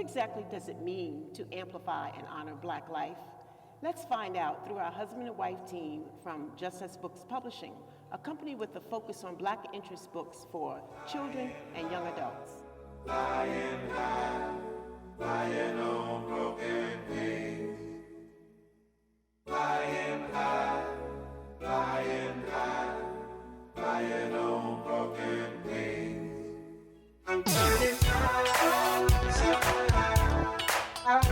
exactly does it mean to amplify and honor Black life? Let's find out through our husband and wife team from Just Us Books Publishing, a company with a focus on Black interest books for children and young adults. Flying high, flying on broken wings. Flying high, flying high, flying on broken wings. I'm flying high, flying on broken wings. I'm flying high.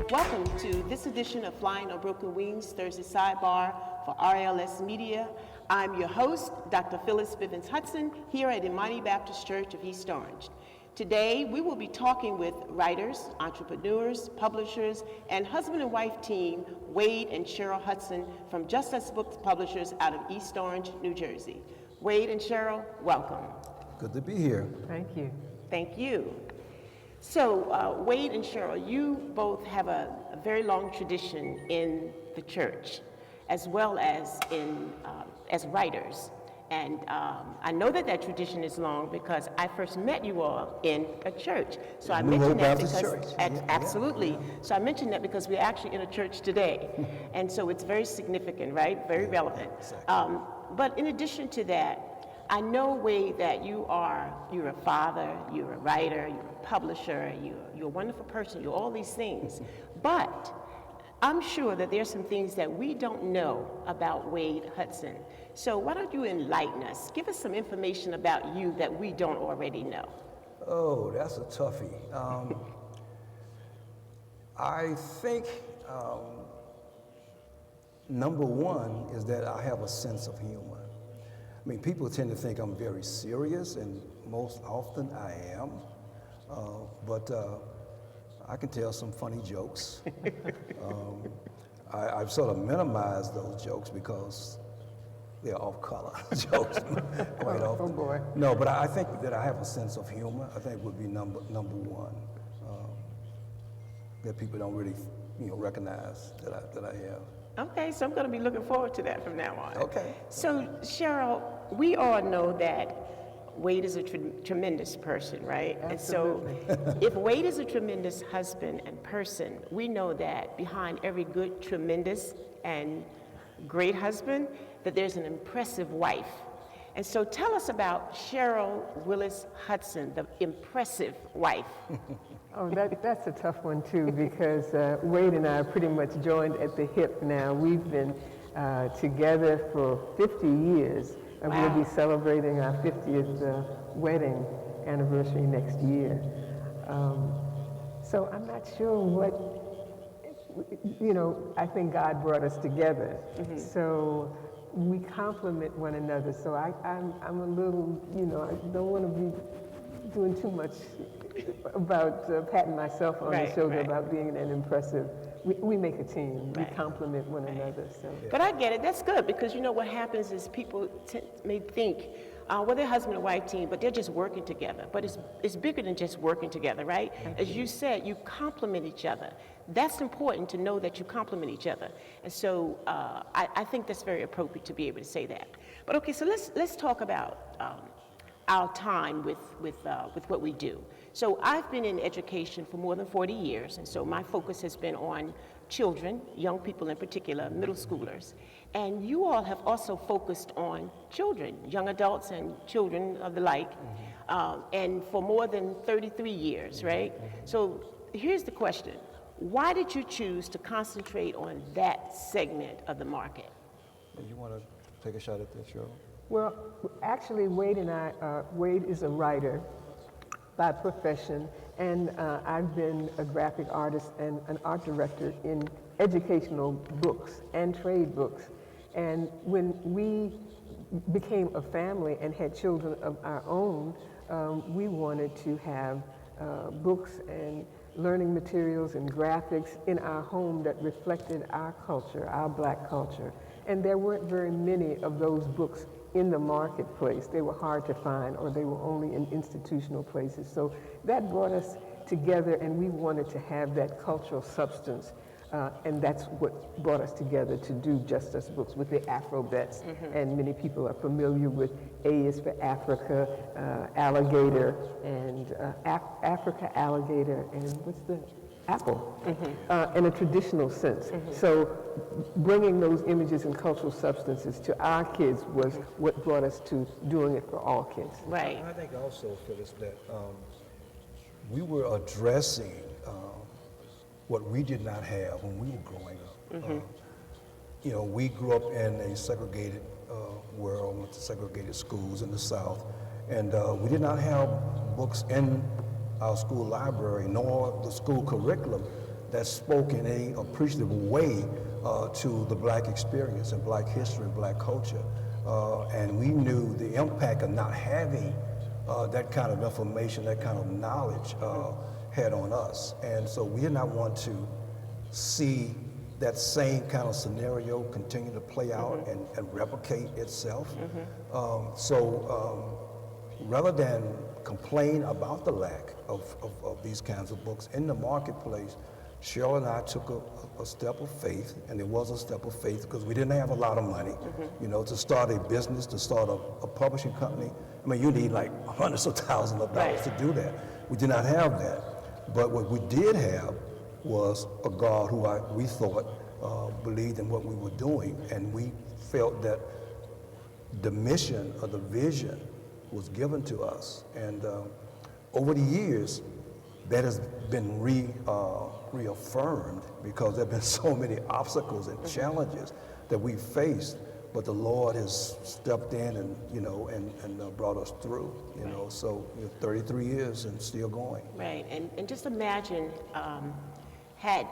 Welcome to this edition of Flying on Broken Wings, Thursday Sidebar for RLS Media. I'm your host, Dr. Phyllis Bivens Hudson, here at Imani Baptist Church of East Orange. Today, we will be talking with writers, entrepreneurs, publishers, and husband and wife team, Wade and Cheryl Hudson from Just Us Books Publishers out of East Orange, New Jersey. Wade and Cheryl, welcome. Good to be here. Thank you. Thank you. So, Wade and Cheryl, you both have a very long tradition in the church, as well as as writers. And I know that tradition is long because I first met you all in a church. So I mentioned that because absolutely. So I mentioned that because we're actually in a church today, and so it's very significant, right? Very relevant. Exactly. But in addition to that, I know, Wade, that you're a father, you're a writer, you're a publisher, you're a wonderful person, you're all these things. But I'm sure that there's some things that we don't know about Wade Hudson. So why don't you enlighten us? Give us some information about you that we don't already know. Oh, that's a toughie. I think number one is that I have a sense of humor. I mean, people tend to think I'm very serious, and most often I am, but I can tell some funny jokes. I've sort of minimized those jokes because they're off-color jokes quite often. Oh boy. No, but I think that I have a sense of humor. I think would be number one, that people don't really, recognize that I have. Okay, so I'm going to be looking forward to that from now on. Okay. So, Cheryl, we all know that Wade is a tremendous person, right? Absolutely. And so, if Wade is a tremendous husband and person, we know that behind every good, tremendous, and great husband, that there's an impressive wife. And so tell us about Cheryl Willis Hudson, the impressive wife. Oh, that's a tough one too, because Wade and I are pretty much joined at the hip now. We've been together for 50 years, and Wow. we'll be celebrating our 50th wedding anniversary next year. So I'm not sure what, I think God brought us together. Mm-hmm. So we complement one another. So I'm a little, I don't want to be doing too much about patting myself on the shoulder about being an impressive. We make a team. We complement one another. So. But I get it. That's good, because what happens is people may think, well, they're husband and wife team, but they're just working together. But it's bigger than just working together, right? As you said, you complement each other. That's important to know that you complement each other. And so I think that's very appropriate to be able to say that. But okay, so let's talk about our time with what we do. So I've been in education for more than 40 years, and so my focus has been on children, young people in particular, middle schoolers. And you all have also focused on children, young adults and children of the like, and for more than 33 years, right? So here's the question. Why did you choose to concentrate on that segment of the market? You want to take a shot at this, Cheryl? Well, actually, Wade and Wade is a writer by profession, and I've been a graphic artist and an art director in educational books and trade books. And when we became a family and had children of our own, we wanted to have books and learning materials and graphics in our home that reflected our culture, our Black culture. And there weren't very many of those books in the marketplace. They were hard to find, or they were only in institutional places. So that brought us together, and we wanted to have that cultural substance And that's what brought us together to do Just Us Books with the Afrobets. And many people are familiar with A is for Africa, alligator, and Africa, alligator, and what's the apple, in a traditional sense. So bringing those images and cultural substances to our kids was what brought us to doing it for all kids. Right. I think also, Phyllis, that we were addressing what we did not have when we were growing up. You know, we grew up in a segregated world, went to segregated schools in the South, and we did not have books in our school library, nor the school curriculum that spoke in a appreciative way to the Black experience and Black history and Black culture. And we knew the impact of not having that kind of information, that kind of knowledge had on us. And so we did not want to see that same kind of scenario continue to play out and replicate itself. Rather than complain about the lack of these kinds of books in the marketplace, Cheryl and I took a step of faith, and it was a step of faith because we didn't have a lot of money, you know, to start a business, to start a publishing company. I mean, you need like hundreds of thousands of dollars to do that. We did not have that. But what we did have was a God who we thought believed in what we were doing, and we felt that the mission or the vision was given to us. And over the years, that has been reaffirmed because there have been so many obstacles and challenges that we faced, but the Lord has stepped in and, you know, and brought us through, you know, so 33 years and still going. Right, and just imagine had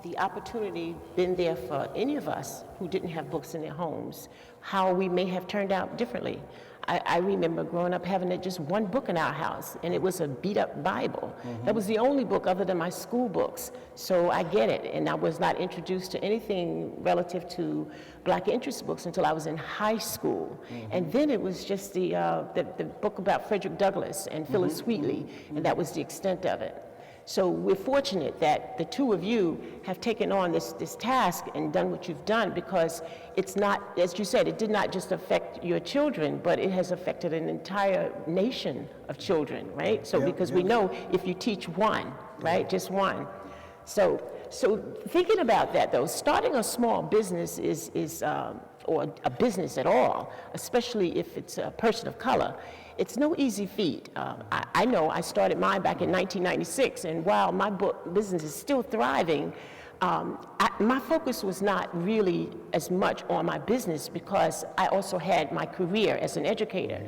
the opportunity been there for any of us who didn't have books in their homes, how we may have turned out differently. I remember growing up having just one book in our house, and it was a beat-up Bible. That was the only book other than my school books. So I get it, and I was not introduced to anything relative to Black interest books until I was in high school. And then it was just the book about Frederick Douglass and Phyllis Wheatley, and that was the extent of it. So we're fortunate that the two of you have taken on this task and done what you've done, because it's not, as you said, it did not just affect your children, but it has affected an entire nation of children, right? So because we know if you teach one, right, just one. So thinking about that though, starting a small business or a business at all, especially if it's a person of color, it's no easy feat. I know I started mine back in 1996, and while my book business is still thriving, my focus was not really as much on my business because I also had my career as an educator,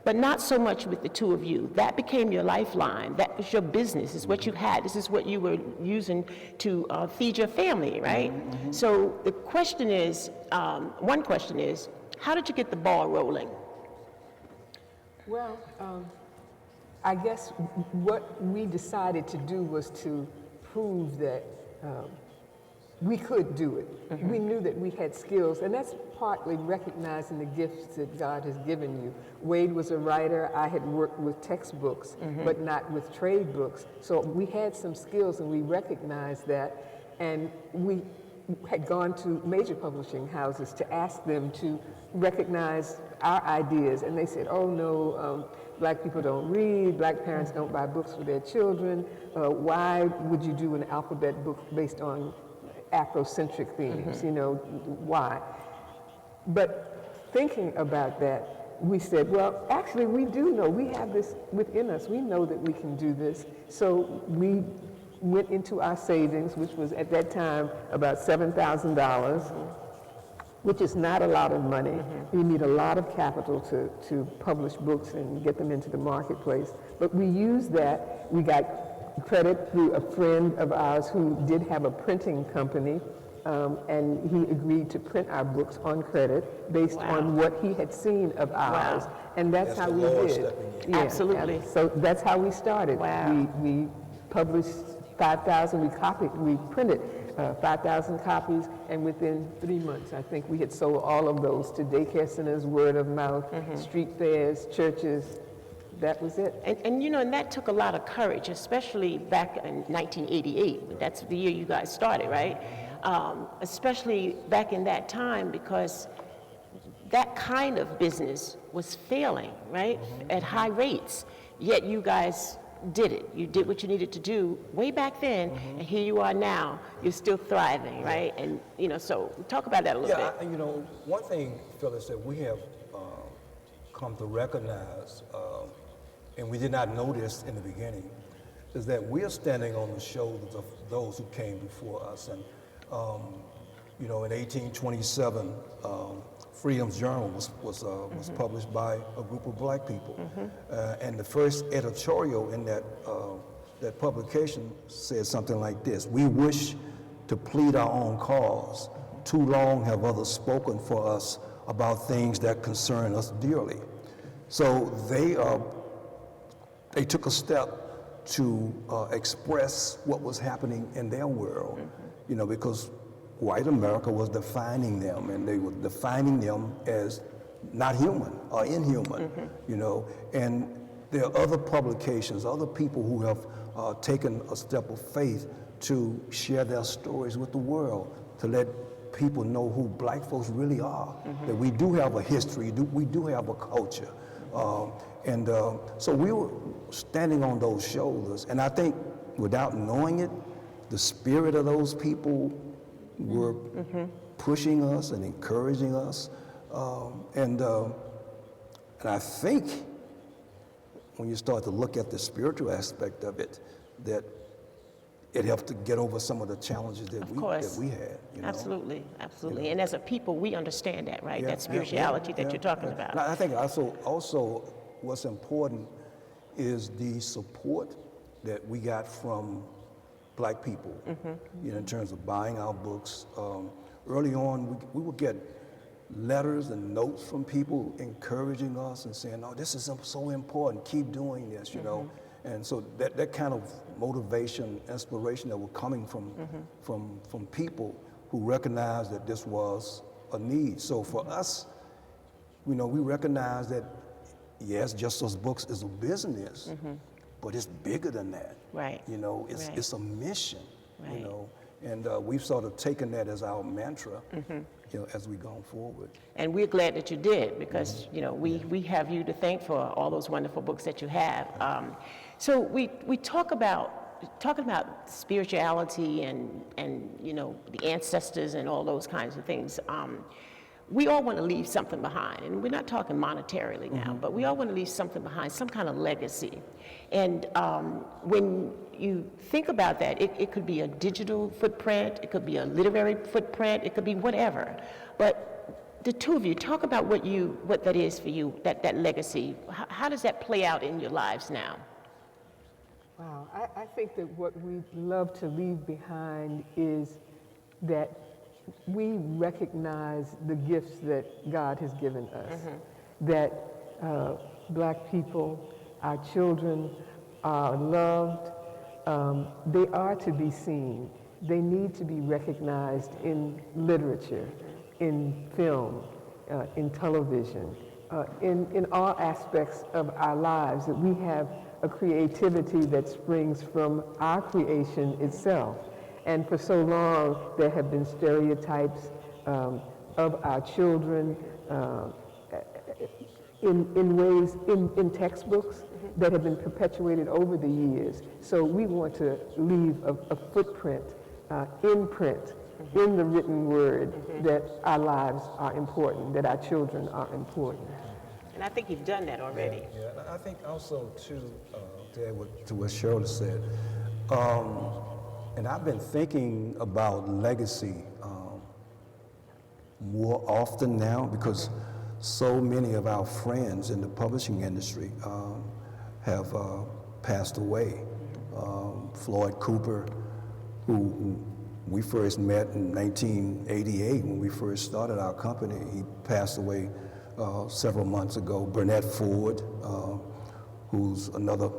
but not so much with the two of you. That became your lifeline. That was your business. It's what you had. This is what you were using to feed your family, right? So the question is, one question is, how did you get the ball rolling? Well, I guess what we decided to do was to prove that we could do it. We knew that we had skills, and that's partly recognizing the gifts that God has given you. Wade was a writer. I had worked with textbooks, but not with trade books. So we had some skills, and we recognized that, and we had gone to major publishing houses to ask them to recognize our ideas, and they said, oh no, Black people don't read, Black parents don't buy books for their children, why would you do an alphabet book based on Afrocentric themes, you know, why? But thinking about that, we said, well, actually we do know, we have this within us, we know that we can do this, so we went into our savings, which was at that time about $7,000, which is not a lot of money. You need a lot of capital to publish books and get them into the marketplace. But we used that. We got credit through a friend of ours who did have a printing company, and he agreed to print our books on credit based on what he had seen of ours. And that's how we did. Yeah, absolutely. So that's how we started. We published 5,000, we printed 5,000 copies, and within 3 months, I think we had sold all of those to daycare centers, word of mouth, street fairs, churches. That was it. And you know, and that took a lot of courage, especially back in 1988. That's the year you guys started, right? especially back in that time, because that kind of business was failing, right, at high rates, yet you guys did it. You did what you needed to do way back then, and here you are now. You're still thriving, right? And, so talk about that a little bit. One thing, Phyllis, that we have come to recognize, and we did not know this in the beginning, is that we are standing on the shoulders of those who came before us. And, in 1827, Freedom's Journal was published by a group of black people. And the first editorial in that publication said something like this: "We wish to plead our own cause. Too long have others spoken for us about things that concern us dearly." So they took a step to express what was happening in their world, because white America was defining them, and they were defining them as not human or inhuman, and there are other publications, other people who have taken a step of faith to share their stories with the world, to let people know who black folks really are, that we do have a history, we do have a culture. So we were standing on those shoulders, and I think without knowing it, the spirit of those people were pushing us and encouraging us. And I think when you start to look at the spiritual aspect of it, that it helped to get over some of the challenges that we had. Absolutely. And as a people, we understand that, right? That spirituality that you're talking about. I think also what's important is the support that we got from black people, in terms of buying our books. Early on, we would get letters and notes from people encouraging us and saying, "Oh, this is so important, keep doing this," And so that kind of motivation, inspiration that were coming from people who recognized that this was a need. So for us, we recognize that, yes, Just Us Books is a business, but it's bigger than that. Right. It's a mission, and we've sort of taken that as our mantra, as we go forward. And we're glad that you did, because we have you to thank for all those wonderful books that you have. So we talking about spirituality and the ancestors and all those kinds of things. We all want to leave something behind, and we're not talking monetarily now, but we all want to leave something behind, some kind of legacy. And when you think about that, it could be a digital footprint, it could be a literary footprint, it could be whatever. But the two of you, talk about what that is for you, that legacy. How does that play out in your lives now? Wow, I think that what we love to leave behind is that we recognize the gifts that God has given us, that black people, our children are loved, they are to be seen, they need to be recognized in literature, in film, in television, in all aspects of our lives, that we have a creativity that springs from our creation itself. And for so long, there have been stereotypes of our children in ways, in textbooks that have been perpetuated over the years. So we want to leave a footprint, imprint, in the written word, that our lives are important, that our children are important. And I think you've done that already. Yeah. I think also, too, to add to what Cheryl said, and I've been thinking about legacy more often now, because so many of our friends in the publishing industry have passed away. Floyd Cooper, who we first met in 1988 when we first started our company, he passed away several months ago. Burnett Ford, who's another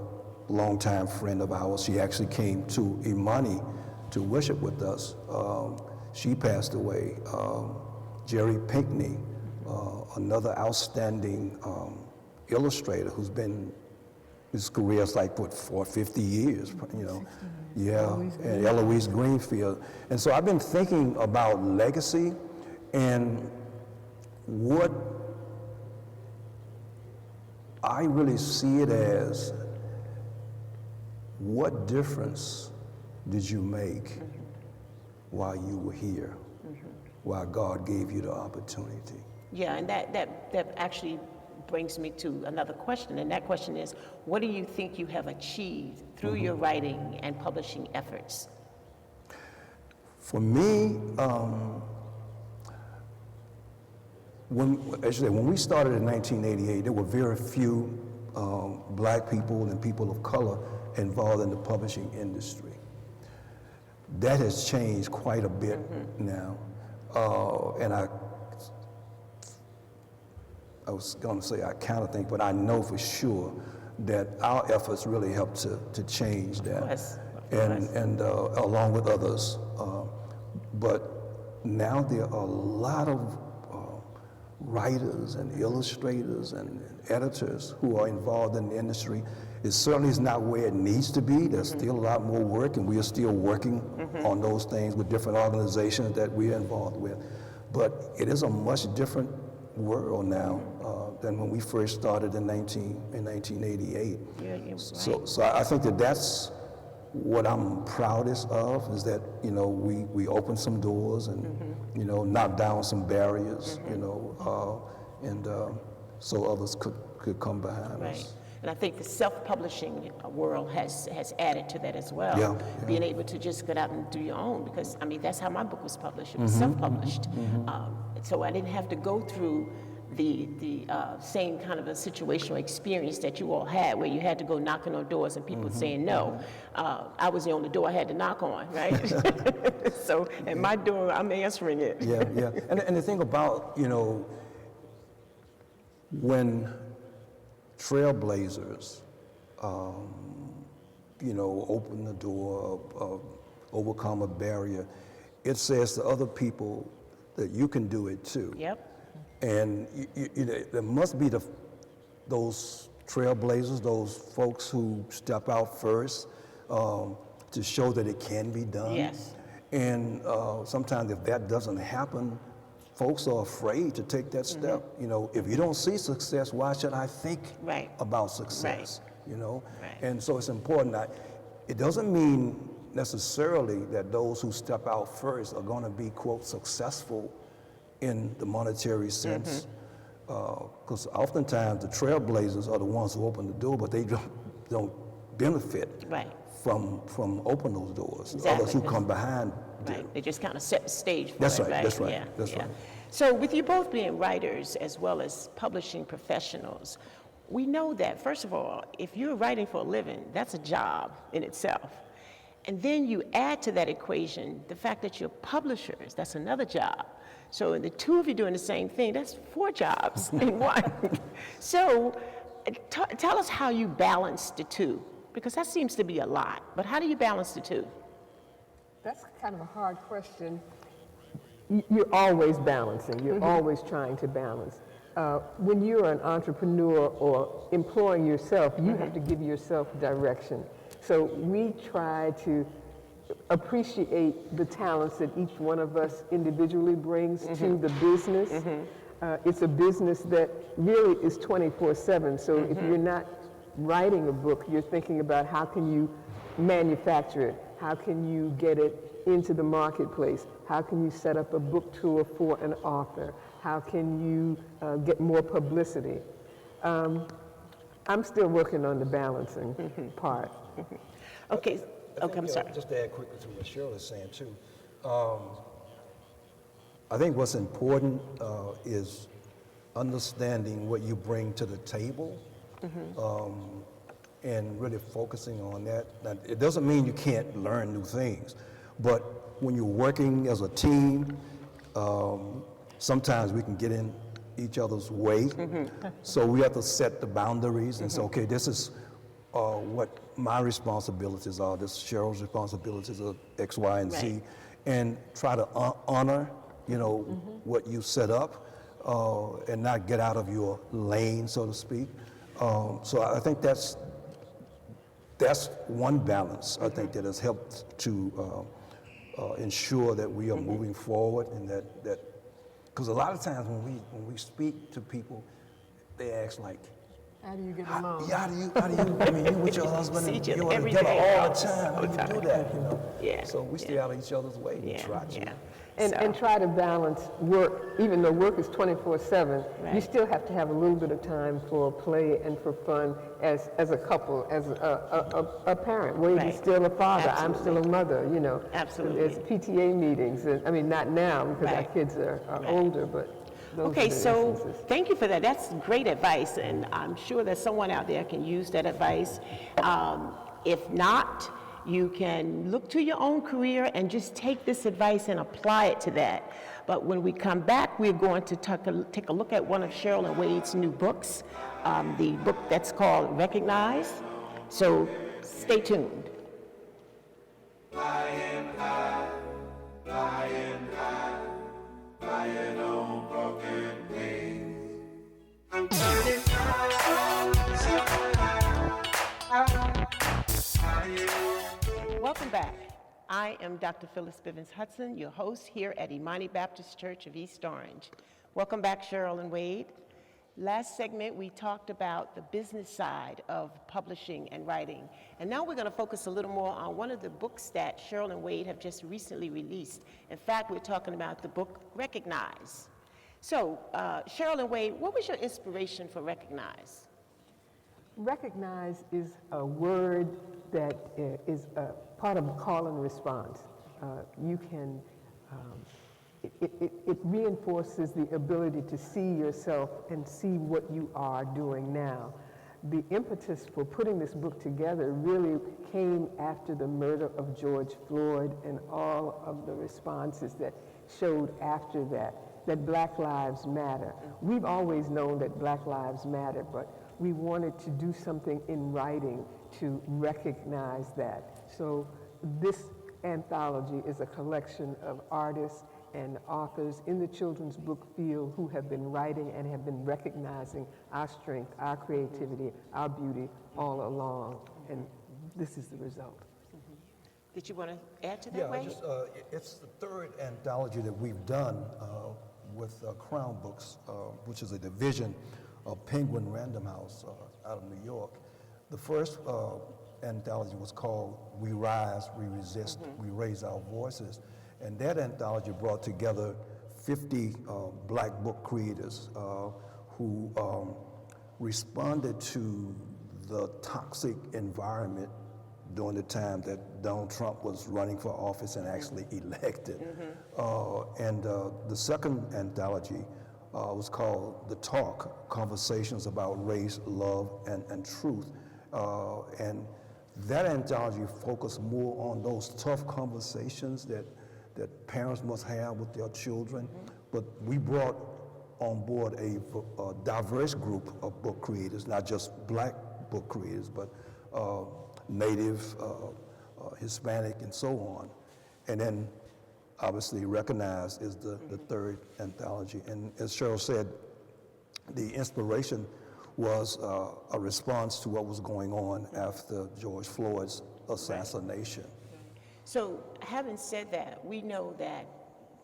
longtime friend of ours, she actually came to Imani to worship with us. She passed away. Jerry Pinkney, another outstanding illustrator who's been his career is like, what, 50 years, you know? Yeah, and Eloise Greenfield. And so I've been thinking about legacy and what I really see it as, what difference did you make while you were here, while God gave you the opportunity? Yeah, and that actually brings me to another question, and that question is, what do you think you have achieved through your writing and publishing efforts? For me, when we started in 1988, there were very few black people and people of color involved in the publishing industry. That has changed quite a bit now, and I was going to say I kind of think, but I know for sure that our efforts really helped to change that, and along with others. But now there are a lot of writers and illustrators and editors who are involved in the industry. It certainly is not where it needs to be. There's still a lot more work, and we are still working on those things with different organizations that we are involved with. But it is a much different world now than when we first started in 1988. Yeah, you're right. So I think that's what I'm proudest of, is that, you know, we opened some doors and, you know, knocked down some barriers, you know, and so others could come behind us. And I think the self-publishing world has added to that as well. Yeah. Being able to just get out and do your own, because I mean that's how my book was published. It was self-published, so I didn't have to go through the same kind of a situational experience that you all had, where you had to go knocking on doors and people saying no. I was the only door I had to knock on, right? So, and my door, I'm answering it. Yeah, yeah. And the thing about, you know, when trailblazers, you know, open the door, overcome a barrier, it says to other people that you can do it too. Yep. And you know, there must be those trailblazers, those folks who step out first to show that it can be done. Yes. And sometimes if that doesn't happen, folks are afraid to take that step. You know, if you don't see success, why should I think about success? You know, and so it's important that it doesn't mean necessarily that those who step out first are going to be, quote, successful in the monetary sense, because oftentimes the trailblazers are the ones who open the door, but they don't benefit from opening those doors. Exactly. Others who come behind do. They just kind of set the stage for That's it, right, right? that's right, Yeah, that's yeah. right. So with you both being writers as well as publishing professionals, we know that, first of all, if you're writing for a living, that's a job in itself. And then you add to that equation the fact that you're publishers, that's another job. So the two of you doing the same thing, that's 4 jobs in one. So tell us how you balance the two, because that seems to be a lot, but how do you balance the two? That's kind of a hard question. You're always balancing. You're always trying to balance. When you're an entrepreneur or employing yourself, you have to give yourself direction. So we try to appreciate the talents that each one of us individually brings to the business. It's a business that really is 24/7. So if you're not writing a book, you're thinking about how can you manufacture it? How can you get it into the marketplace? How can you set up a book tour for an author? How can you get more publicity? I'm still working on the balancing part. Okay, I'm sorry. Just to add quickly to what Cheryl is saying too, I think what's important is understanding what you bring to the table, and really focusing on that. Now, it doesn't mean you can't learn new things, but when you're working as a team, sometimes we can get in each other's way. So we have to set the boundaries and say, okay, this is what my responsibilities are, this Cheryl's responsibilities are X, Y, and Z, and try to honor, you know, what you set up, and not get out of your lane, so to speak. So I think that's that's one balance I think that has helped to ensure that we are moving forward, and that because a lot of times when we speak to people, they ask like, How do you get along? yeah, how do you, I mean, you with your husband See and each other you're every together day. all the time. How do you do that, you know? Yeah, So we stay out of each other's way. We try to. Yeah. And try to balance work, even though work is 24/7, Right. you still have to have a little bit of time for play and for fun as a couple, as a parent. Wade Right. is still a father, I'm still a mother, you know. Absolutely. There's PTA meetings, and, I mean, not now because our Right. kids are Right. older, but those Okay, are the so instances. thank you for that. That's great advice, and I'm sure that someone out there can use that advice. If not, you can look to your own career and just take this advice and apply it to that. But when we come back, we're going to take a look at one of Cheryl and Wade's new books, the book that's called Recognize. So stay tuned. Flying high, flying high, flying on broken wings. I'm flying high, so high, flying. Welcome back. I am Dr. Phyllis Bivens Hudson, your host here at Imani Baptist Church of East Orange. Welcome back, Cheryl and Wade. Last segment, we talked about the business side of publishing and writing. And now we're going to focus a little more on one of the books that Cheryl and Wade have just recently released. In fact, we're talking about the book Recognize. So, Cheryl and Wade, what was your inspiration for Recognize? Recognize is a word that is a part of a call and response. You can, it reinforces the ability to see yourself and see what you are doing now. The impetus for putting this book together really came after the murder of George Floyd and all of the responses that showed after that Black Lives Matter. We've always known that Black Lives Matter, but we wanted to do something in writing to recognize that. So this anthology is a collection of artists and authors in the children's book field who have been writing and have been recognizing our strength, our creativity, our beauty all along, and this is the result. Did you want to add to that, Yeah, Wade? it's the third anthology that we've done with Crown Books, which is a division of Penguin Random House out of New York. The first anthology was called We Rise, We Resist, We Raise Our Voices. And that anthology brought together 50 black book creators who responded to the toxic environment during the time that Donald Trump was running for office and actually elected. And the second anthology was called The Talk, Conversations About Race, Love, and Truth. And that anthology focused more on those tough conversations that parents must have with their children. But we brought on board a diverse group of book creators, not just black book creators, but Native, Hispanic, and so on. And then obviously Recognize is the third anthology. And as Cheryl said, the inspiration was a response to what was going on after George Floyd's assassination. So, having said that, we know that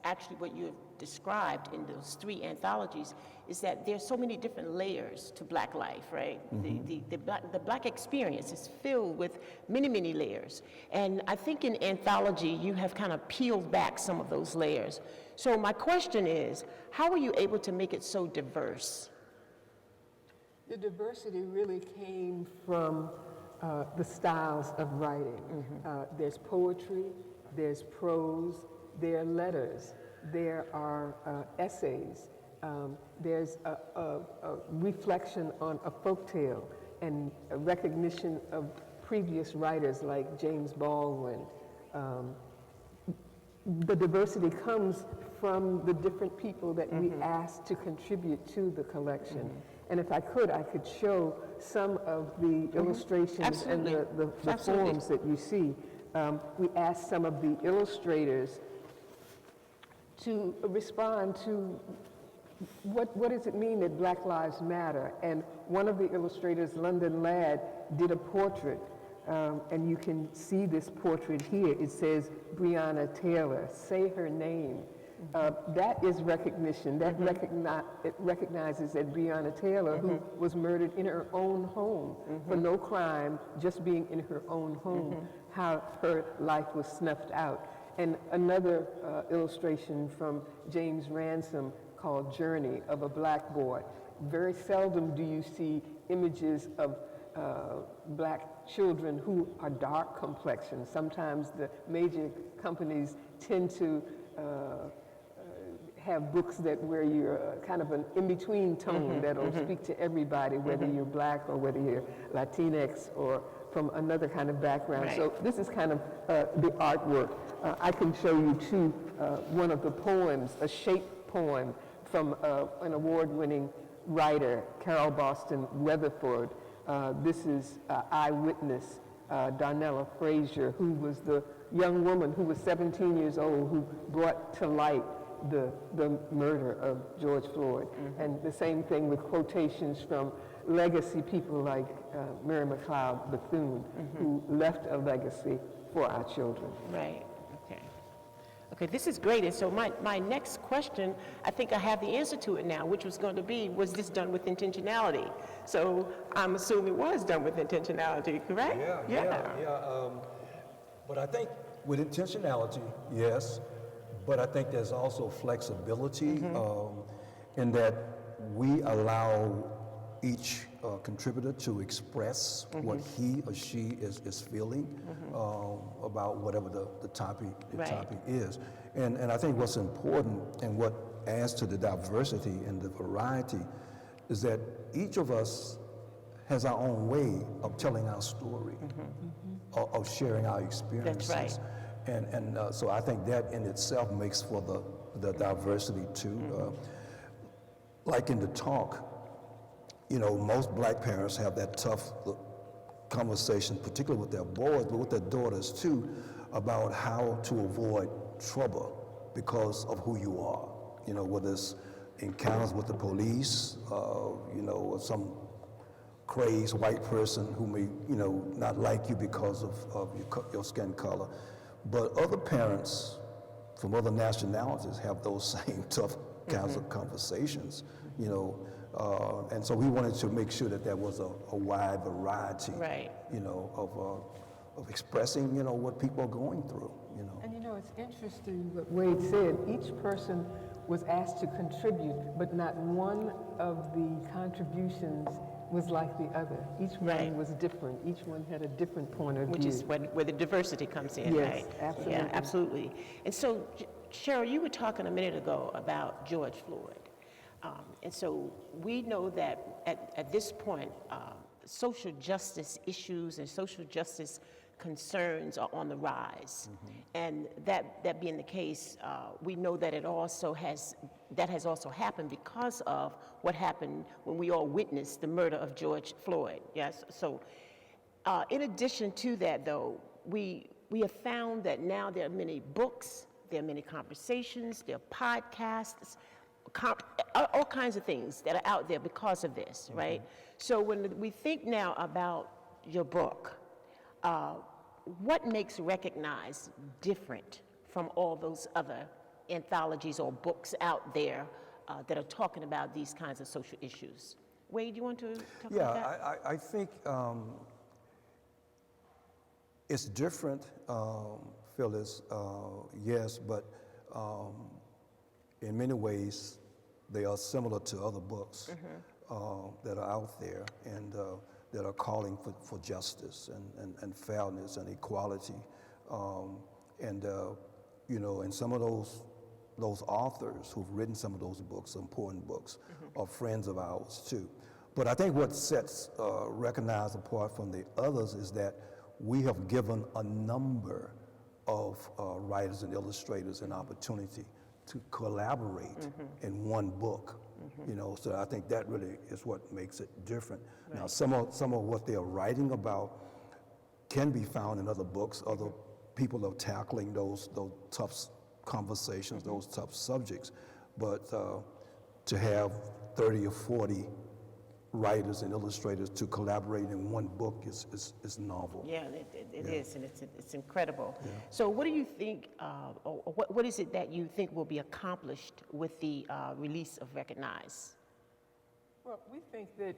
actually what you have described in those three anthologies is that there's so many different layers to Black life, right? The black experience is filled with many, many layers. And I think in anthology, you have kind of peeled back some of those layers. So my question is, how are you able to make it so diverse? The diversity really came from the styles of writing. There's poetry, there's prose, there are letters, there are essays, there's a reflection on a folktale and a recognition of previous writers like James Baldwin. The diversity comes from the different people that we asked to contribute to the collection. And if I could show some of the illustrations Absolutely. and the Absolutely. forms that you see. We asked some of the illustrators to respond to what does it mean that Black Lives Matter? And one of the illustrators, London Ladd, did a portrait And you can see this portrait here. It says Breonna Taylor, say her name. That is recognition. That it recognizes that Breonna Taylor, who was murdered in her own home for no crime, just being in her own home, how her life was snuffed out. And another illustration from James Ransom called Journey, of a black boy. Very seldom do you see images of black children who are dark complexioned. Sometimes the major companies tend to have books that where you're kind of an in-between tone that'll speak to everybody, whether you're black or whether you're Latinx or from another kind of background. Right. So this is kind of the artwork. I can show you too one of the poems, a shaped poem from an award-winning writer, Carol Boston Weatherford. This is Eyewitness, Darnella Frazier, who was the young woman who was 17 years old who brought to light the murder of George Floyd. And the same thing with quotations from legacy people like Mary McLeod Bethune, who left a legacy for our children. Right, okay. Okay, this is great. And so my next question, I think I have the answer to it now, which was going to be, was this done with intentionality? So I'm assuming it was done with intentionality, correct? Yeah. But I think with intentionality, yes, but I think there's also flexibility in that we allow each contributor to express what he or she is feeling about whatever the topic is. And I think what's important and what adds to the diversity and the variety is that each of us has our own way of telling our story, of sharing our experiences. That's right. And so I think that in itself makes for the diversity too. Like in the talk, you know, most black parents have that tough conversation, particularly with their boys, but with their daughters too, about how to avoid trouble because of who you are. You know, whether it's encounters with the police, you know, or some crazed white person who may, you know, not like you because of your skin color. But other parents from other nationalities have those same tough kinds of conversations, you know. And so we wanted to make sure that there was a wide variety, you know, of expressing, you know, what people are going through, you know. And you know, it's interesting what Wade said. Each person was asked to contribute, but not one of the contributions was like the other. Each one was different. Each one had a different point of view. Which is where the diversity comes in, yes, right? Absolutely. Yeah, absolutely. And so, Cheryl, you were talking a minute ago about George Floyd. And so we know that at this point, social justice issues and social justice concerns are on the rise. And that being the case, we know that that has also happened because of what happened when we all witnessed the murder of George Floyd. Yes. So in addition to that, though, we have found that now there are many books, there are many conversations, there are podcasts, all kinds of things that are out there because of this, right? So when we think now about your book, what makes Recognize different from all those other anthologies or books out there that are talking about these kinds of social issues? Wade, you want to talk about that? Yeah, I think it's different, Phyllis, yes, but in many ways, they are similar to other books that are out there and that are calling for justice and fairness and equality. You know, and some of those authors who've written some of those books, important books, are friends of ours too. But I think what sets Recognize apart from the others is that we have given a number of writers and illustrators an opportunity to collaborate in one book, you know, so I think that really is what makes it different. Right. Now, some of what they're writing about can be found in other books. Other people are tackling those tough conversations, those tough subjects, but to have 30 or 40 writers and illustrators to collaborate in one book is novel. Yeah, it is, and it's incredible. So what do you think, or what is it that you think will be accomplished with the release of Recognize? Well, we think that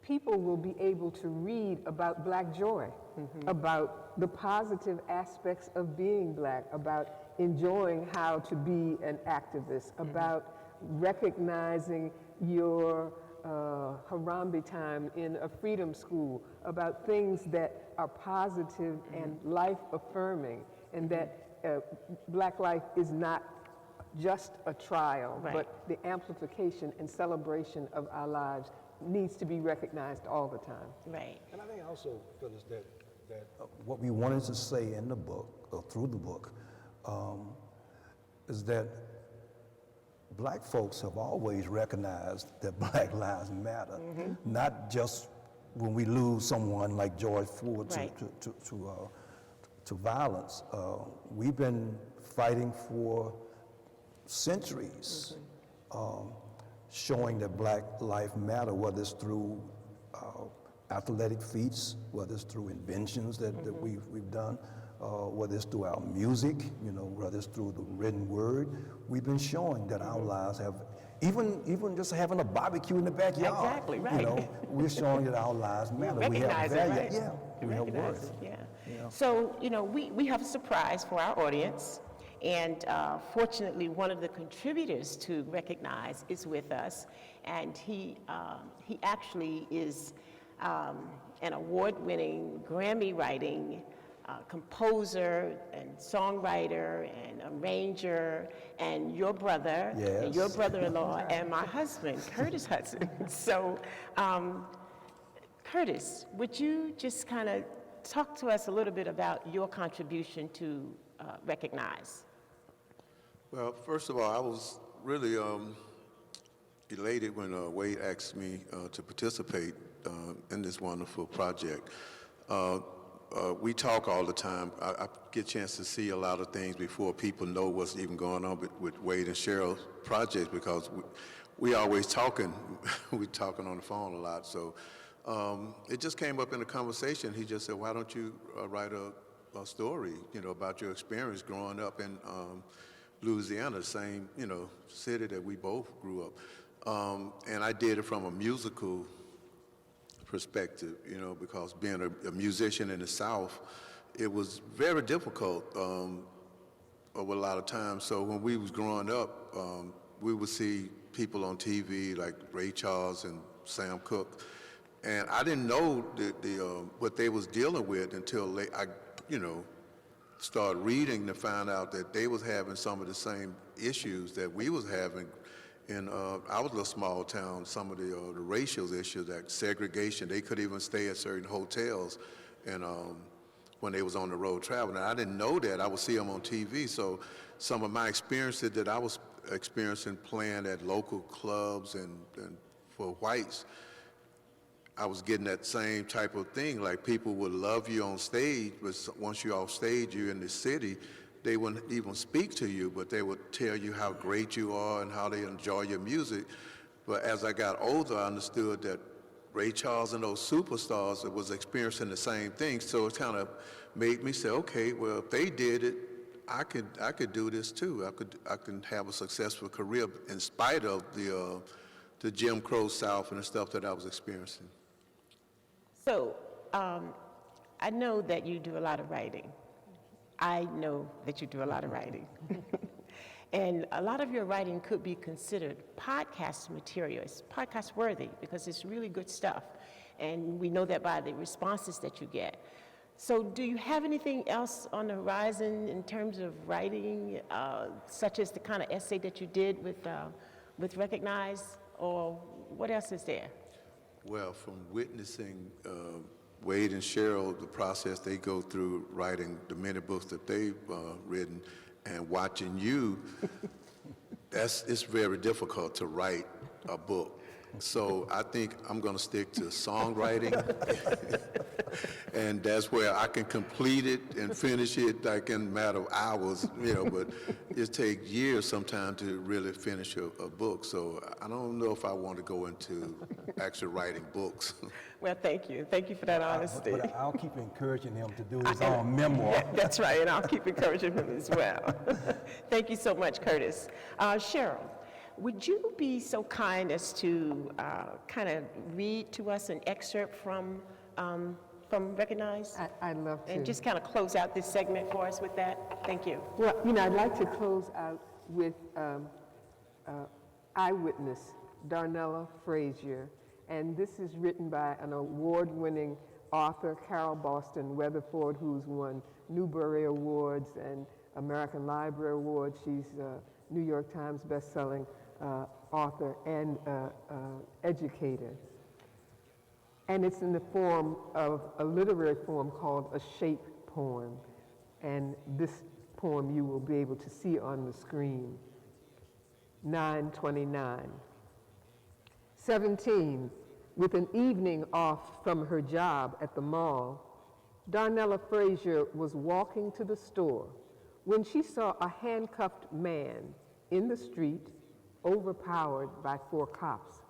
people will be able to read about Black joy, about the positive aspects of being Black, about enjoying how to be an activist, about recognizing your Harambe time in a freedom school, about things that are positive and life-affirming, and that Black life is not just a trial, Right. but the amplification and celebration of our lives needs to be recognized all the time. Right. And I think also, Phyllis, that what we wanted to say in the book, or through the book, is that Black folks have always recognized that Black lives matter, not just when we lose someone like George Floyd Right. to violence. We've been fighting for centuries, showing that Black life matter, whether it's through athletic feats, whether it's through inventions that we've done, whether it's through our music, whether it's through the written word. We've been showing that our lives have, even just having a barbecue in the backyard. Exactly, right. We're showing that our lives matter. We have Recognize it, value. right? Yeah, we have Recognize worth. it, yeah. Yeah. So, we have a surprise for our audience. And fortunately, one of the contributors to Recognize is with us. And he actually is an award-winning, Grammy-writing composer and songwriter and arranger, and your brother, and your Yes. brother-in-law, and my husband, Curtis Hudson. So, Curtis, would you just kind of talk to us a little bit about your contribution to Recognize? Well, first of all, I was really elated when Wade asked me to participate in this wonderful project. We talk all the time. I get a chance to see a lot of things before people know what's even going on with Wade and Cheryl's project, because we always talking. We talking on the phone a lot. So it just came up in a conversation. He just said, "Why don't you write a story, about your experience growing up in Louisiana, the same, city that we both grew up." And I did it from a musical perspective, because being a musician in the South, it was very difficult over a lot of times. So when we was growing up, we would see people on TV like Ray Charles and Sam Cooke, and I didn't know what they was dealing with until I started reading to find out that they was having some of the same issues that we was having in our little small town, some of the racial issues, that segregation. They couldn't even stay at certain hotels, and when they was on the road traveling. And I didn't know that. I would see them on TV. So some of my experiences that I was experiencing playing at local clubs and for whites, I was getting that same type of thing. Like, people would love you on stage, but once you're off stage, you're in the city, they wouldn't even speak to you, but they would tell you how great you are and how they enjoy your music. But as I got older, I understood that Ray Charles and those superstars that was experiencing the same thing. So it kind of made me say, okay, well, if they did it, I could do this too. I can have a successful career in spite of the Jim Crow South and the stuff that I was experiencing. So, I know that you do a lot of writing. I know that you do a lot of writing. And a lot of your writing could be considered podcast material. It's podcast worthy because it's really good stuff. And we know that by the responses that you get. So do you have anything else on the horizon in terms of writing, such as the kind of essay that you did with Recognize, or what else is there? Well, from witnessing Wade and Cheryl, the process they go through writing the many books that they've written, and watching you, it's very difficult to write a book. So I think I'm going to stick to songwriting, and that's where I can complete it and finish it like in a matter of hours, but it takes years sometimes to really finish a book. So I don't know if I want to go into actually writing books. Well, thank you. Thank you for that honesty. But I'll keep encouraging him to do his own memoir. Yeah, that's right, and I'll keep encouraging him as well. Thank you so much, Curtis. Cheryl, would you be so kind as to kind of read to us an excerpt from Recognize? I'd love to. And just kind of close out this segment for us with that? Thank you. Well, I'd like to close out with Eyewitness, Darnella Frazier. And this is written by an award-winning author, Carol Boston Weatherford, who's won Newbery Awards and American Library Awards. She's a New York Times best-selling author and educator. And it's in the form of a literary form called a shape poem. And this poem you will be able to see on the screen. 9/29. 17, with an evening off from her job at the mall, Darnella Frazier was walking to the store when she saw a handcuffed man in the street, overpowered by 4 cops.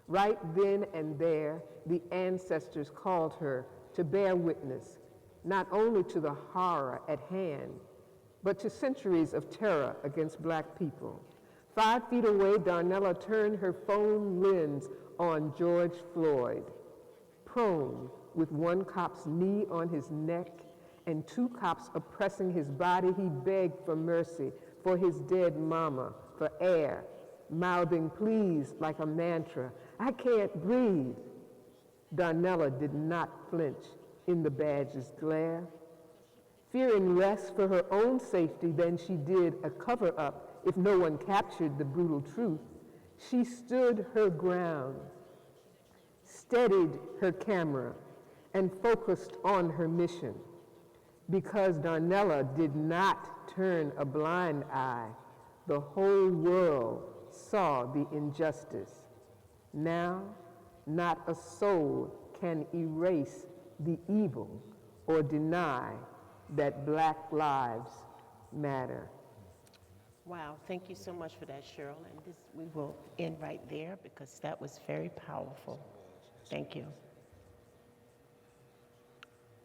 Right then and there, the ancestors called her to bear witness, not only to the horror at hand, but to centuries of terror against Black people. 5 feet away, Darnella turned her phone lens on George Floyd. Prone, with 1 cop's knee on his neck and 2 cops oppressing his body, he begged for mercy, for his dead mama, for air, mouthing pleas like a mantra. I can't breathe. Darnella did not flinch in the badge's glare. Fearing less for her own safety than she did a cover-up if no one captured the brutal truth, she stood her ground, steadied her camera, and focused on her mission. Because Darnella did not turn a blind eye, the whole world saw the injustice. Now, not a soul can erase the evil or deny that Black lives matter. Wow, thank you so much for that, Cheryl. And we will end right there because that was very powerful. Thank you.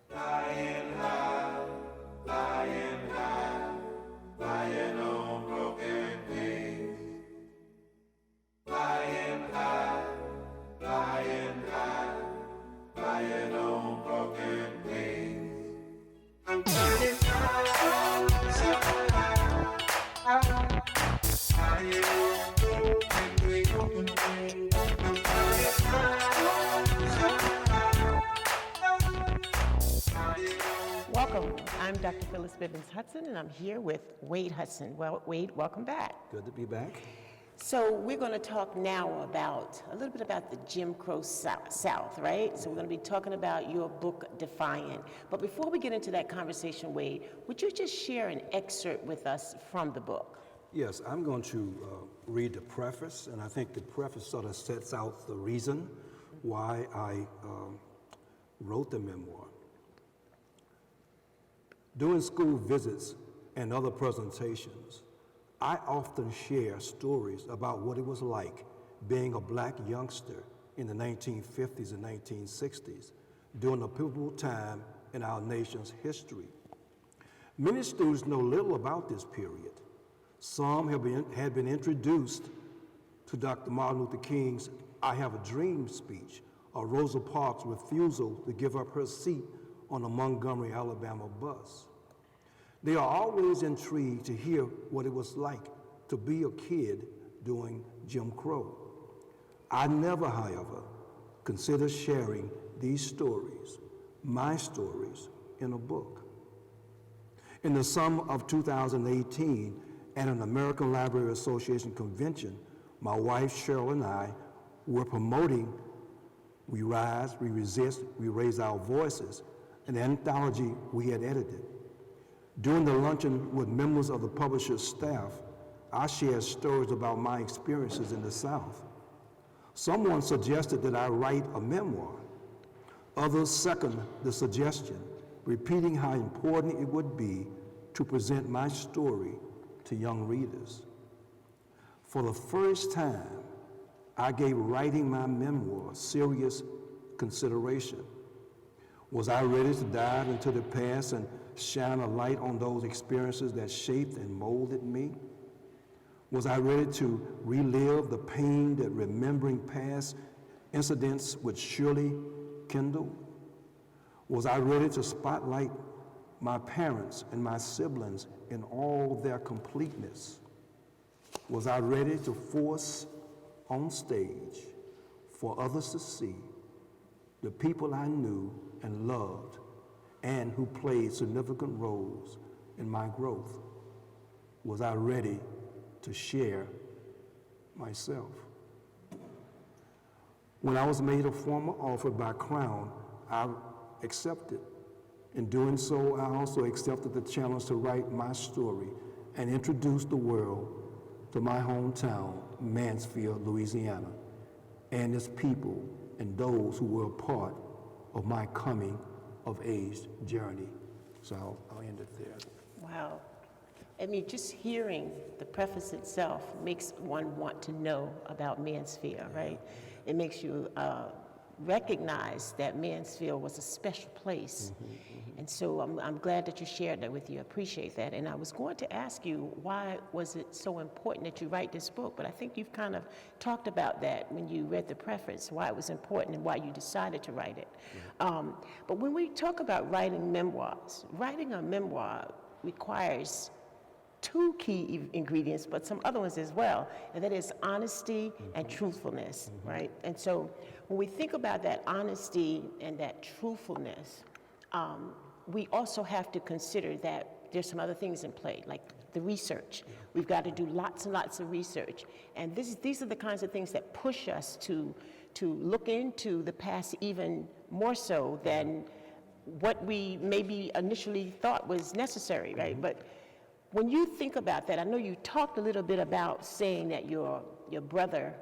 Flying high, flying high, flying on broken wings. Flying high, flying high, flying on broken wings. I'm flying high, so high, flying on broken wings. I'm flying high, so Welcome. I'm Dr. Phyllis Bivens Hudson, and I'm here with Wade Hudson. Well, Wade, welcome back. Good to be back. So we're going to talk now about a little bit about the Jim Crow South, right? So we're going to be talking about your book, Defiant. But before we get into that conversation, Wade, would you just share an excerpt with us from the book? Yes, I'm going to read the preface, and I think the preface sort of sets out the reason why I wrote the memoir. During school visits and other presentations, I often share stories about what it was like being a Black youngster in the 1950s and 1960s during a pivotal time in our nation's history. Many students know little about this period. Some had been introduced to Dr. Martin Luther King's I Have a Dream speech, or Rosa Parks' refusal to give up her seat on a Montgomery, Alabama bus. They are always intrigued to hear what it was like to be a kid during Jim Crow. I never, however, considered sharing these stories, my stories, in a book. In the summer of 2018, at an American Library Association convention, my wife Cheryl and I were promoting We Rise, We Resist, We Raise Our Voices, an anthology we had edited. During the luncheon with members of the publisher's staff, I shared stories about my experiences in the South. Someone suggested that I write a memoir. Others second the suggestion, repeating how important it would be to present my story to young readers. For the first time, I gave writing my memoir serious consideration. Was I ready to dive into the past and shine a light on those experiences that shaped and molded me? Was I ready to relive the pain that remembering past incidents would surely kindle? Was I ready to spotlight my parents and my siblings in all their completeness? Was I ready to force on stage for others to see the people I knew and loved and who played significant roles in my growth? Was I ready to share myself? When I was made a formal offer by Crown, I accepted. In doing so, I also accepted the challenge to write my story and introduce the world to my hometown, Mansfield, Louisiana, and its people and those who were a part of my coming of age journey. So I'll end it there. Wow. I mean, just hearing the preface itself makes one want to know about Mansfield, right? It makes you recognize that Mansfield was a special place. And so I'm glad that you shared that with you. I appreciate that. And I was going to ask you, why was it so important that you write this book? But I think you've kind of talked about that when you read the preface, why it was important and why you decided to write it. But when we talk about writing memoirs, writing a memoir requires two key ingredients, but some other ones as well, and that is honesty and truthfulness, right? And so when we think about that honesty and that truthfulness, we also have to consider that there's some other things in play, like the research. We've got to do lots and lots of research, and these are the kinds of things that push us to look into the past even more so than what we maybe initially thought was necessary, right? But when you think about that, I know you talked a little bit about saying that your brother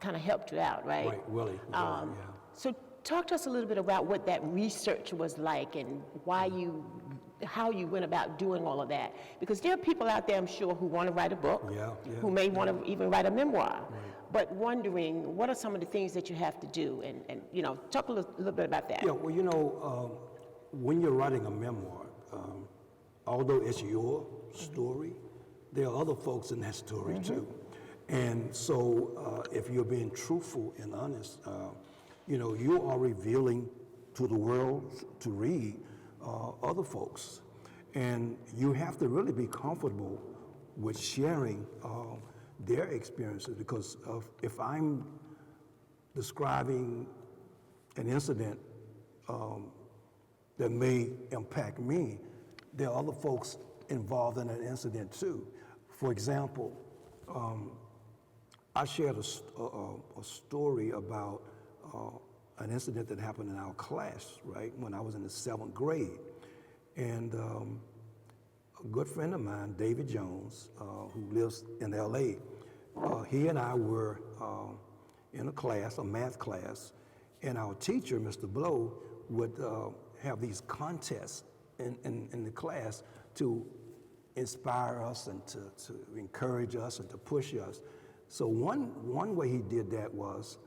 kind of helped you out, right? Right, Willie. So talk to us a little bit about what that research was like and how you went about doing all of that. Because there are people out there, I'm sure, who want to write a book, who may want to even write a memoir, but wondering what are some of the things that you have to do, and you know, talk a little bit about that. Yeah, well, you know, when you're writing a memoir, although it's your story, there are other folks in that story too. And so if you're being truthful and honest, you know, you are revealing to the world to read other folks. And you have to really be comfortable with sharing their experiences, because if I'm describing an incident that may impact me, there are other folks involved in an incident too. For example, I shared a story about an incident that happened in our class, right, when I was in the 7th grade. And a good friend of mine, David Jones, who lives in LA, he and I were in a class, a math class, and our teacher, Mr. Blow, would have these contests in the class to inspire us and to encourage us and to push us. So one way he did that was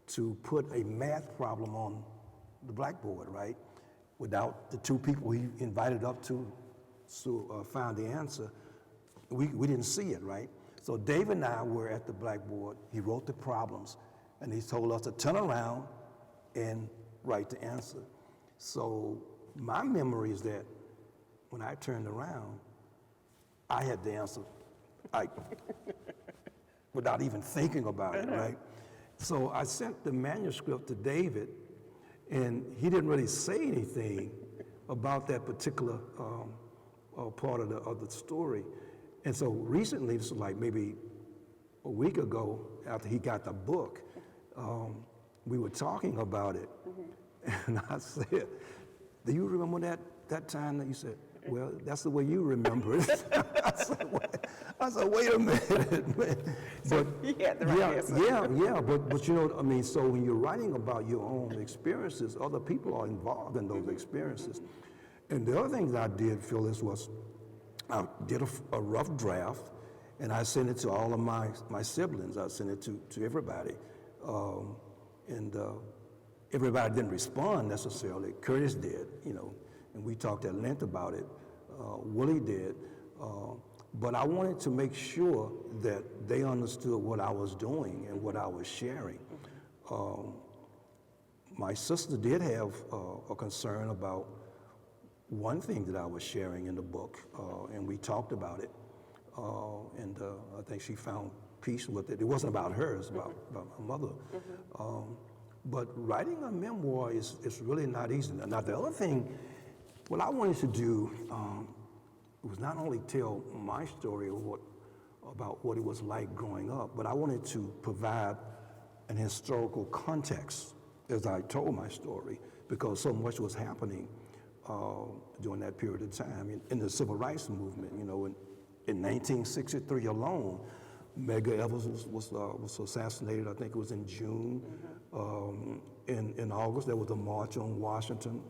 to put a math problem on the blackboard, right? Without the two people he invited up to find the answer, we didn't see it, right? So David and I were at the blackboard. He wrote the problems, and he told us to turn around and write the answer. So my memory is that when I turned around, I had the answer, without even thinking about it, right? So I sent the manuscript to David, and he didn't really say anything about that particular part of the story. And so recently, this was like maybe a week ago, after he got the book, we were talking about it, and I said, "Do you remember that time that you said, Well, that's the way you remember it. I said, wait a minute. But, Yeah, the right answer. yeah, but you know, I mean, so when you're writing about your own experiences, other people are involved in those experiences. And the other thing that I did, Phyllis, was I did a rough draft, and I sent it to all of my siblings. I sent it to everybody. And everybody didn't respond necessarily. Curtis did, you know, and we talked at length about it. Willie did. But I wanted to make sure that they understood what I was doing and what I was sharing. My sister did have a concern about one thing that I was sharing in the book, and we talked about it. And I think she found peace with it. It wasn't about her, it was about my mother. But writing a memoir is really not easy. Now, the other thing, what I wanted to do was not only tell my story about what it was like growing up, but I wanted to provide an historical context as I told my story, because so much was happening during that period of time in the civil rights movement. You know, in 1963 alone, Medgar Evers was assassinated. I think it was in June. In August, there was a march on Washington,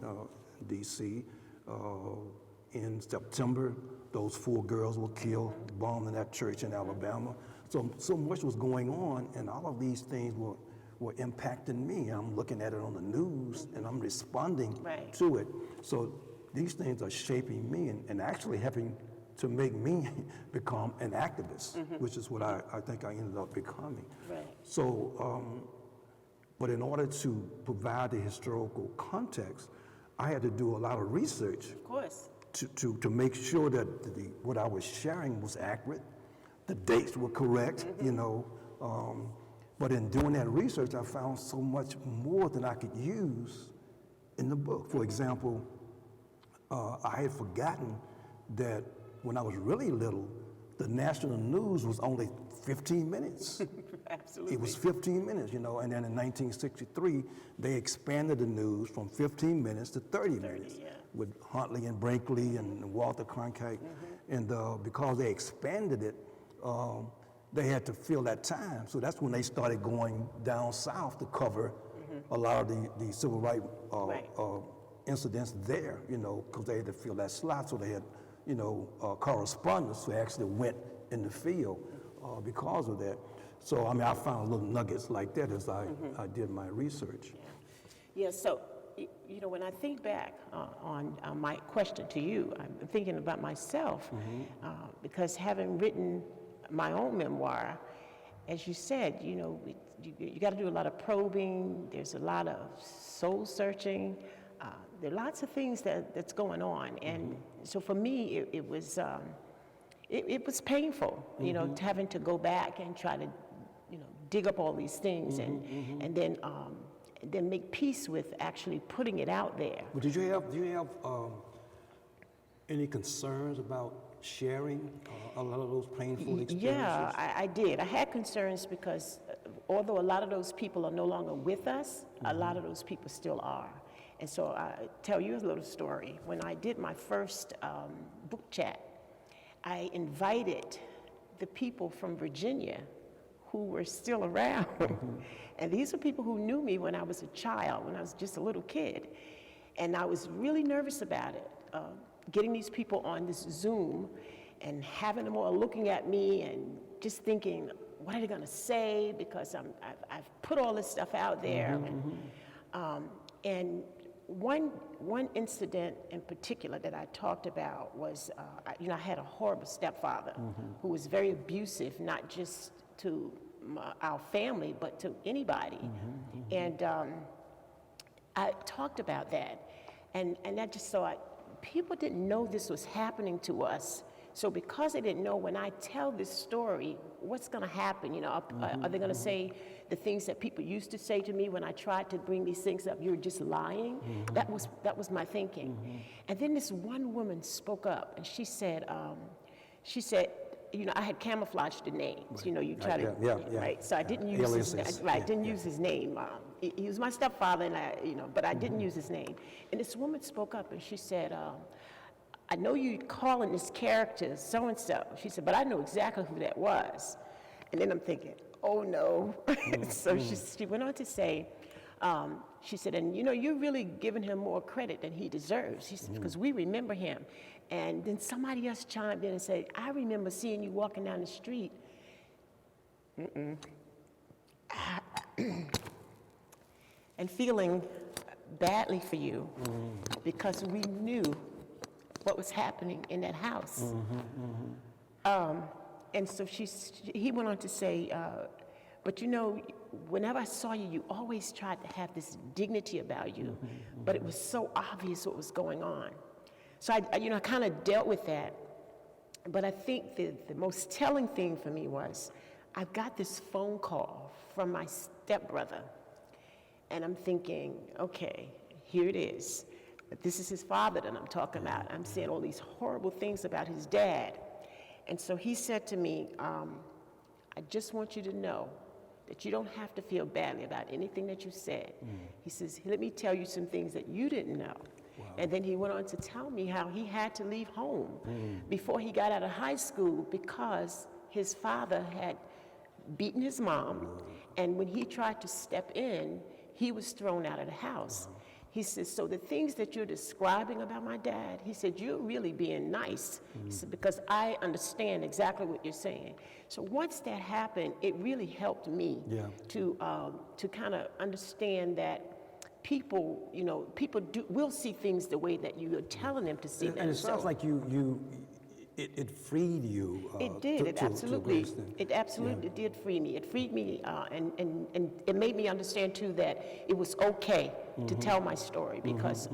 D.C. In September, those 4 girls were killed, bombed in that church in Alabama. So much was going on, and all of these things were impacting me. I'm looking at it on the news, and I'm responding to it. So these things are shaping me and actually helping to make me become an activist, which is what I think I ended up becoming. Right. So, but in order to provide the historical context, I had to do a lot of research. Of course. To make sure that what I was sharing was accurate, the dates were correct, you know. But in doing that research, I found so much more than I could use in the book. For example, I had forgotten that when I was really little, the national news was only 15 minutes. Absolutely. It was 15 minutes, you know, and then in 1963, they expanded the news from 15 minutes to 30 minutes with Huntley and Brinkley and Walter Cronkite. And because they expanded it, they had to fill that time. So that's when they started going down south to cover a lot of the civil rights incidents there, you know, because they had to fill that slot. So they had, you know, correspondents who actually went in the field because of that. So, I mean, I found little nuggets like that as I did my research. Yeah, so, you know, when I think back on my question to you, I'm thinking about myself, because having written my own memoir, as you said, you know, you got to do a lot of probing, there's a lot of soul searching, there are lots of things that's going on. And so for me, it was painful, you know, having to go back and try to, you know, dig up all these things and then make peace with actually putting it out there. But do you have any concerns about sharing a lot of those painful experiences? Yeah, I did. I had concerns because although a lot of those people are no longer with us, a lot of those people still are. And so I tell you a little story. When I did my first book chat, I invited the people from Virginia who were still around. And these are people who knew me when I was a child, when I was just a little kid. And I was really nervous about it, getting these people on this Zoom and having them all looking at me and just thinking, what are they gonna say? Because I've put all this stuff out there. And one incident in particular that I talked about was, you know, I had a horrible stepfather who was very abusive, not just to our family, but to anybody. And I talked about that. And that just people didn't know this was happening to us. So because they didn't know, when I tell this story, what's gonna happen? You know, are they gonna say the things that people used to say to me when I tried to bring these things up? You're just lying. That was my thinking. And then this one woman spoke up, and she said, you know, I had camouflaged the names. You know, you try to, right? So I didn't use his name. Right, didn't use his name. He was my stepfather, and but I didn't use his name. And this woman spoke up, and she said, I know you calling this character so-and-so. She said, but I know exactly who that was. And then I'm thinking, oh no. So she went on to say, she said, and you know, you're really giving him more credit than he deserves. She said, because we remember him. And then somebody else chimed in and said, I remember seeing you walking down the street. And feeling badly for you because we knew what was happening in that house. And so he went on to say, but you know, whenever I saw you, you always tried to have this dignity about you, but it was so obvious what was going on. So I kind of dealt with that. But I think the most telling thing for me was, I got this phone call from my stepbrother, and I'm thinking, okay, here it is. But this is his father that I'm talking about. I'm saying all these horrible things about his dad. And so he said to me, I just want you to know that you don't have to feel badly about anything that you said. He says, let me tell you some things that you didn't know. And then he went on to tell me how he had to leave home before he got out of high school because his father had beaten his mom, and when he tried to step in, he was thrown out of the house. He says, so the things that you're describing about my dad, he said, you're really being nice. He said, because I understand exactly what you're saying. So once that happened, it really helped me to kind of understand that people, you know, will see things the way that you are telling them to see them. And it sounds like it freed you. It did. It absolutely did free me. It freed me, and it made me understand too that it was okay to tell my story because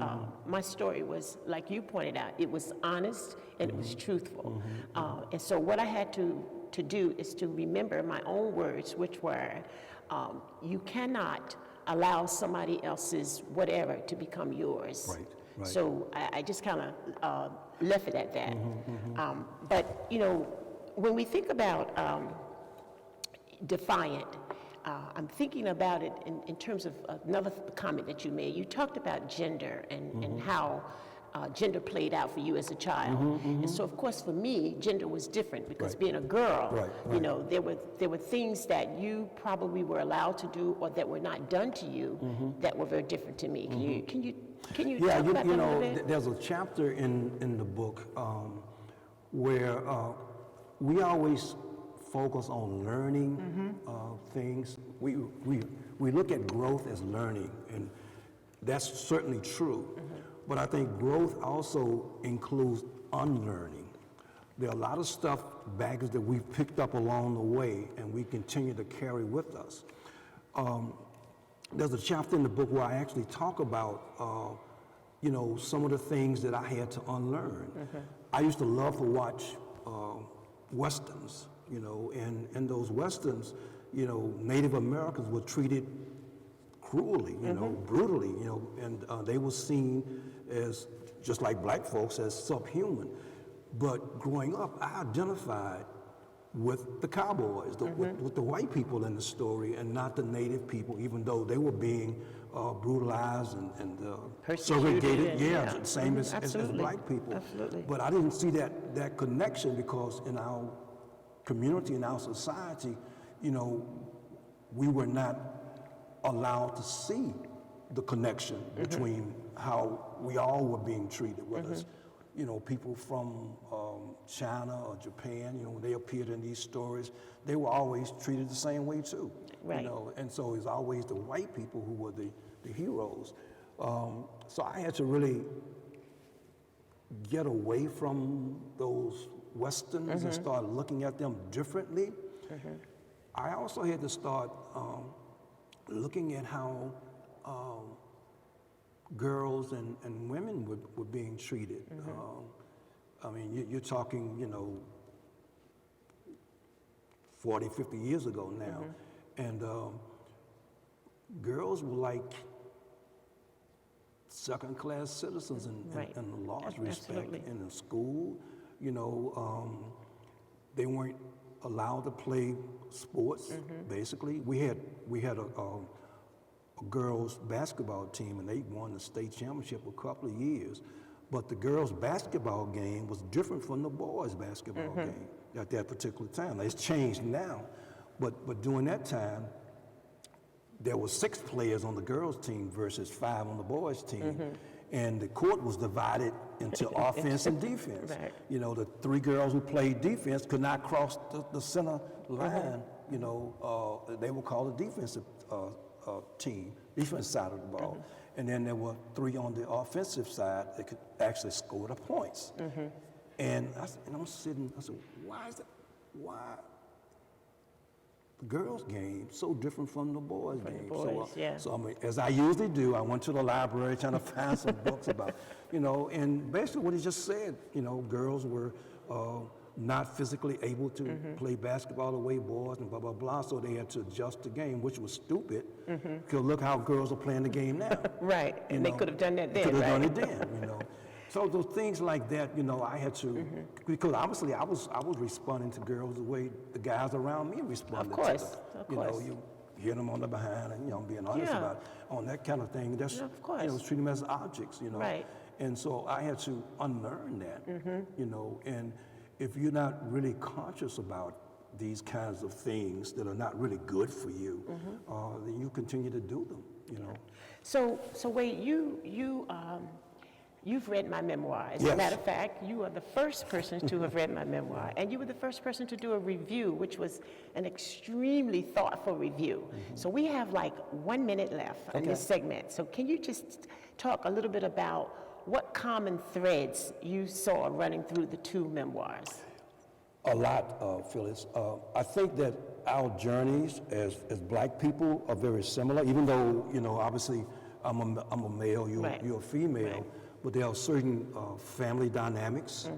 my story was, like you pointed out, it was honest and it was truthful. And so what I had to do is to remember my own words, which were, you cannot allow somebody else's whatever to become yours. Right. So I just kind of left it at that. But, you know, when we think about defiant, I'm thinking about it in terms of another comment that you made. You talked about gender and how gender played out for you as a child. And so, of course, for me, gender was different because being a girl, you know, there were things that you probably were allowed to do or that were not done to you that were very different to me. Can you talk about that a little bit? There's a chapter in the book where we always focus on learning things. We look at growth as learning, and that's certainly true. But I think growth also includes unlearning. There are a lot of stuff, baggage that we've picked up along the way, and we continue to carry with us. There's a chapter in the book where I actually talk about, you know, some of the things that I had to unlearn. I used to love to watch Westerns, you know, and in those Westerns, you know, Native Americans were treated cruelly, you know, brutally, you know, and they were seen as, just like black folks, as subhuman. But growing up, I identified with the cowboys, with the white people in the story, and not the native people, even though they were being brutalized and segregated, same as black people. But I didn't see that connection because in our community, in our society, you know, we were not allowed to see the connection between how we all were being treated, whether it's, you know, people from China or Japan, you know, when they appeared in these stories, they were always treated the same way too. You know, and so it's always the white people who were the heroes. So I had to really get away from those Westerns and start looking at them differently. I also had to start looking at how girls and women were being treated. I mean, you're talking, you know, 40, 50 years ago now. And girls were like second-class citizens in the law's respect. In the school, you know, they weren't allowed to play sports, basically. We had a girls' basketball team, and they won the state championship a couple of years. But the girls' basketball game was different from the boys' basketball game at that particular time. Now, it's changed now, but during that time, there were 6 players on the girls' team versus 5 on the boys' team. And the court was divided into offense and defense. Right. You know, the 3 girls who played defense could not cross the center line. You know, they were called the defensive team, defense side of the ball. And then there were 3 on the offensive side that could actually score the points. And I'm sitting, I said, why is that? Why? The girls' game so different from the boys' game. So I mean, as I usually do, I went to the library trying to find some books about, you know, and basically what he just said, you know, girls were not physically able to play basketball the way boys and blah, blah, blah, so they had to adjust the game, which was stupid, because look how girls are playing the game now. Right, and they could have done that then, Could have right? done it then, you know. So those things like that, you know, I had to, because obviously I was responding to girls the way the guys around me responded Of course, to them. of You course. know, you hit them on the behind and, you know, being honest Yeah. about it. On that kind of thing. That's, Of course. you know, treat them as objects, you know. Right. And so I had to unlearn that, you know, and if you're not really conscious about these kinds of things that are not really good for you, then you continue to do them, you know. So Wade, you've read my memoir. As a Yes. matter of fact, you are the first person to have read my memoir, and you were the first person to do a review, which was an extremely thoughtful review. So we have like 1 minute left in this segment. So can you just talk a little bit about what common threads you saw running through the 2 memoirs? A lot, Phyllis. I think that our journeys as black people are very similar, even though, you know, obviously I'm a male, you're a female, but there are certain family dynamics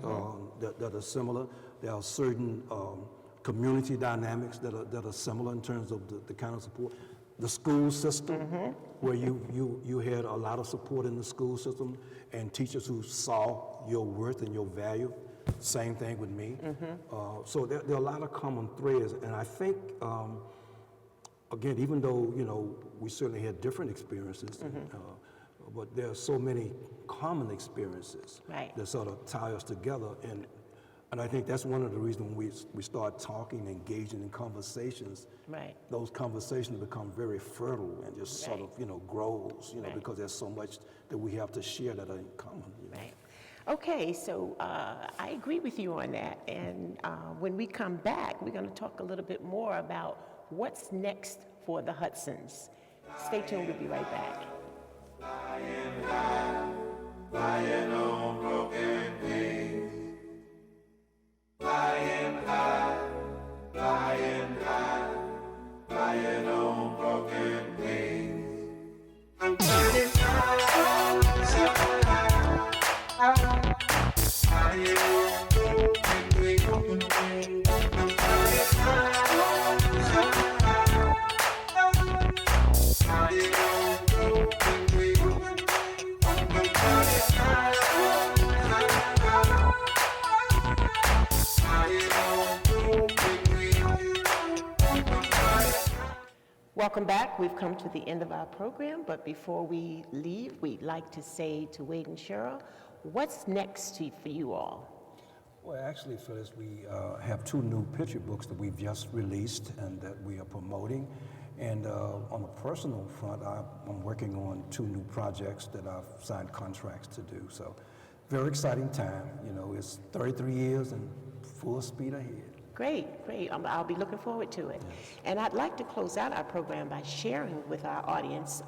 that are similar. There are certain community dynamics that are similar in terms of the kind of support. The school system, where you had a lot of support in the school system and teachers who saw your worth and your value. Same thing with me. So there are a lot of common threads, and I think, again, even though, you know, we certainly had different experiences, but there are so many common experiences that sort of tie us together, and I think that's one of the reasons when we start talking, engaging in conversations, those conversations become very fertile and just sort of, you know, grows, you know, because there's so much that we have to share that are in common. You know? Okay, so I agree with you on that. And when we come back, we're going to talk a little bit more about what's next for the Hudsons. Stay tuned, we'll be right back. Flying high, flying on broken wings. Flying high, flying high, flying on broken wings. I'm flying high, so high. Flying on broken wings. I'm flying high, so high. Flying on broken wings. I'm flying high, flying on broken wings. Welcome back. We've come to the end of our program, but before we leave, we'd like to say to Wade and Cheryl, what's next for you all? Well, actually, Phyllis, we have 2 new picture books that we've just released and that we are promoting. And on the personal front, I'm working on 2 new projects that I've signed contracts to do. So, very exciting time. You know, it's 33 years and full speed ahead. Great, great. I'll be looking forward to it. Yes. And I'd like to close out our program by sharing with our audience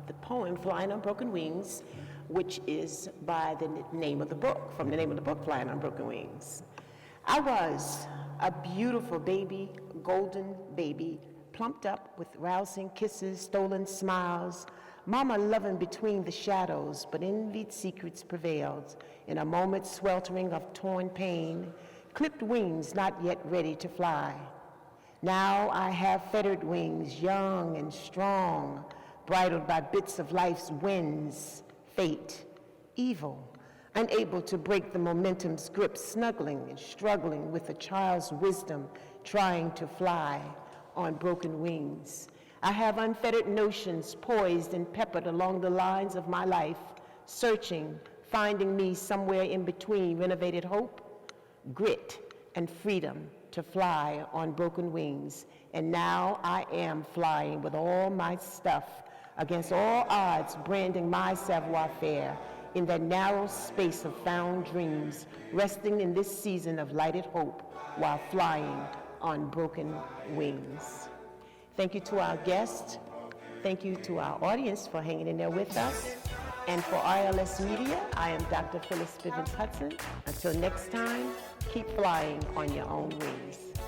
the poem Flying on Broken Wings, which is by the name of the book, from the name of the book, Flying on Broken Wings. I was a beautiful baby, golden baby, plumped up with rousing kisses, stolen smiles, mama loving between the shadows, but envied secrets prevailed. In a moment sweltering of torn pain, clipped wings not yet ready to fly. Now I have fettered wings, young and strong, bridled by bits of life's winds, fate, evil, unable to break the momentum's grip, snuggling and struggling with a child's wisdom, trying to fly on broken wings. I have unfettered notions poised and peppered along the lines of my life, searching, finding me somewhere in between renovated hope, grit, and freedom to fly on broken wings. And now I am flying with all my stuff against all odds, branding my savoir-faire in the narrow space of found dreams, resting in this season of lighted hope while flying on broken wings. Thank you to our guests. Thank you to our audience for hanging in there with us. And for ILS Media, I am Dr. Phyllis Bivens Hudson. Until next time, keep flying on your own wings.